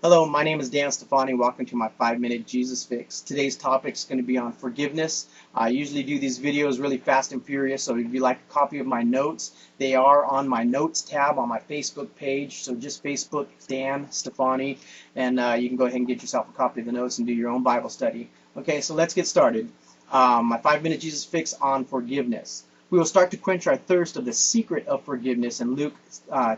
Hello, my name is Dan Stefani. Welcome to my 5-minute Jesus Fix. Today's topic is going to be on forgiveness. I usually do these videos really fast and furious, so if you'd like a copy of my notes, they are on my notes tab on my Facebook page. So just Facebook Dan Stefani, and you can go ahead and get yourself a copy of the notes and do your own Bible study. Okay, so let's get started. My 5-minute Jesus Fix on forgiveness. We will start to quench our thirst of the secret of forgiveness in Luke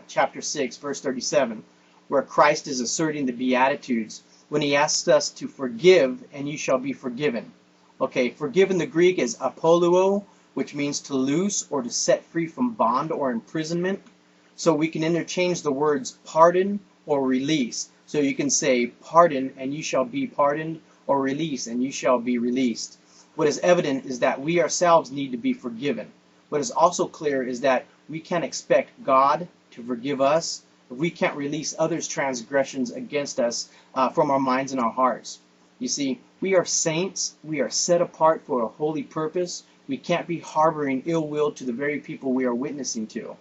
chapter 6, verse 37. Where Christ is asserting the Beatitudes when he asks us to forgive and you shall be forgiven. Okay, forgive in the Greek is apoluo, which means to loose or to set free from bond or imprisonment. So we can interchange the words pardon or release. So you can say pardon and you shall be pardoned, or release and you shall be released. What is evident is that we ourselves need to be forgiven. What is also clear is that we can't expect God to forgive us if we can't release others' transgressions against us from our minds and our hearts. You see, we are saints. We are set apart for a holy purpose. We can't be harboring ill will to the very people we are witnessing to.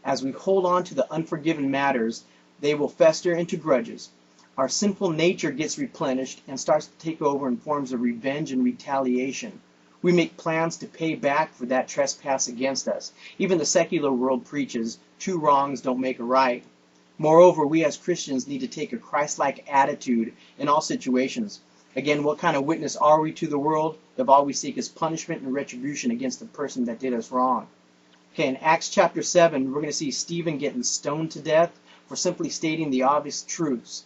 As we hold on to the unforgiven matters, they will fester into grudges. Our sinful nature gets replenished and starts to take over in forms of revenge and retaliation. We make plans to pay back for that trespass against us. Even the secular world preaches, two wrongs don't make a right. Moreover, we as Christians need to take a Christ-like attitude in all situations. Again, what kind of witness are we to the world if all we seek is punishment and retribution against the person that did us wrong? Okay, in Acts chapter 7, we're going to see Stephen getting stoned to death for simply stating the obvious truths.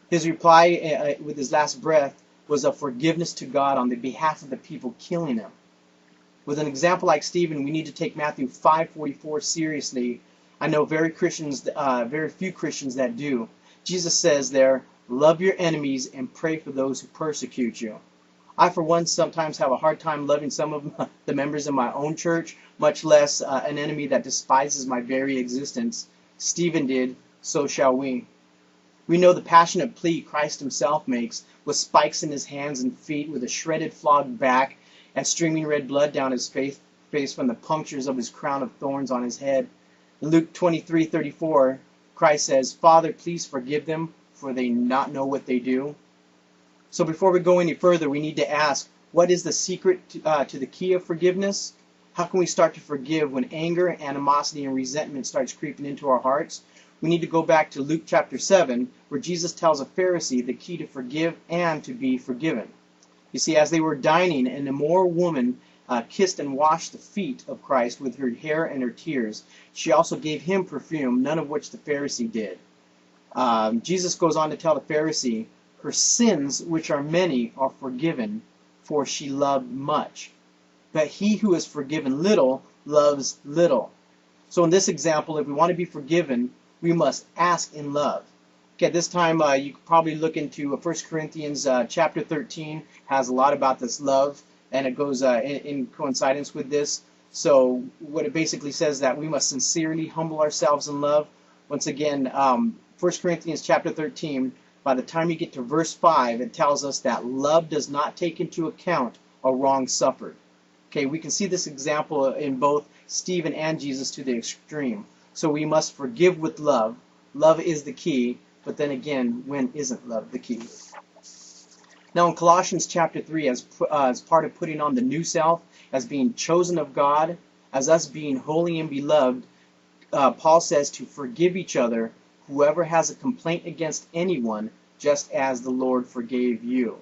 His reply with his last breath was a forgiveness to God on the behalf of the people killing him. With an example like Stephen, we need to take Matthew 5:44 seriously. I know very few Christians that do. Jesus says there, love your enemies and pray for those who persecute you. I, for one, sometimes have a hard time loving some of the members of my own church, much less an enemy that despises my very existence. Stephen did, so shall we. We know the passionate plea Christ himself makes, with spikes in his hands and feet, with a shredded, flogged back, and streaming red blood down his face from the punctures of his crown of thorns on his head. In Luke 23:34, Christ says, Father, please forgive them, for they not know what they do. So before we go any further, we need to ask, what is the secret to the key of forgiveness? How can we start to forgive when anger, animosity, and resentment starts creeping into our hearts? We need to go back to Luke chapter 7, where Jesus tells a Pharisee the key to forgive and to be forgiven. You see, as they were dining, an immoral woman kissed and washed the feet of Christ with her hair and her tears. She also gave him perfume, none of which the Pharisee did. Jesus goes on to tell the Pharisee, her sins, which are many, are forgiven, for she loved much. But he who is forgiven little loves little. So in this example, if we want to be forgiven, we must ask in love. Okay, at this time, you could probably look into 1 Corinthians chapter 13, has a lot about this love, and it goes in coincidence with this. So what it basically says that we must sincerely humble ourselves in love. Once again, 1 Corinthians chapter 13, by the time you get to verse 5, it tells us that love does not take into account a wrong suffered. Okay, we can see this example in both Stephen and Jesus to the extreme. So we must forgive with love. Love is the key, but then again, when isn't love the key? Now in Colossians chapter 3, as part of putting on the new self, as being chosen of God, as us being holy and beloved, Paul says to forgive each other, whoever has a complaint against anyone, just as the Lord forgave you.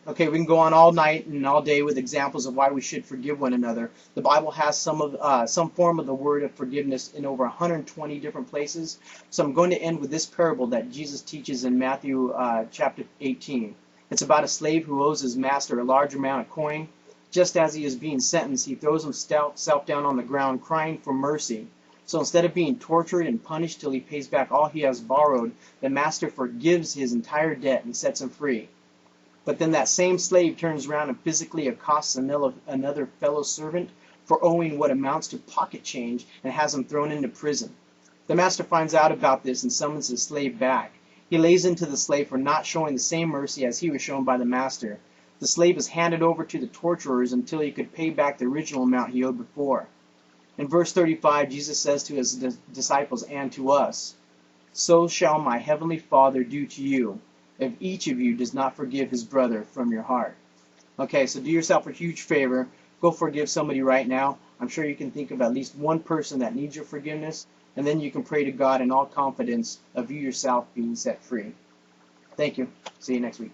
Okay, we can go on all night and all day with examples of why we should forgive one another. The Bible has some form of the word of forgiveness in over 120 different places. So I'm going to end with this parable that Jesus teaches in Matthew chapter 18. It's about a slave who owes his master a large amount of coin. Just as he is being sentenced, he throws himself down on the ground, crying for mercy. So instead of being tortured and punished till he pays back all he has borrowed, the master forgives his entire debt and sets him free. But then that same slave turns around and physically accosts another fellow servant for owing what amounts to pocket change and has him thrown into prison. The master finds out about this and summons his slave back. He lays into the slave for not showing the same mercy as he was shown by the master. The slave is handed over to the torturers until he could pay back the original amount he owed before. In verse 35, Jesus says to his disciples and to us, so shall my heavenly Father do to you, if each of you does not forgive his brother from your heart. Okay, so do yourself a huge favor. Go forgive somebody right now. I'm sure you can think of at least one person that needs your forgiveness, and then you can pray to God in all confidence of you yourself being set free. Thank you. See you next week.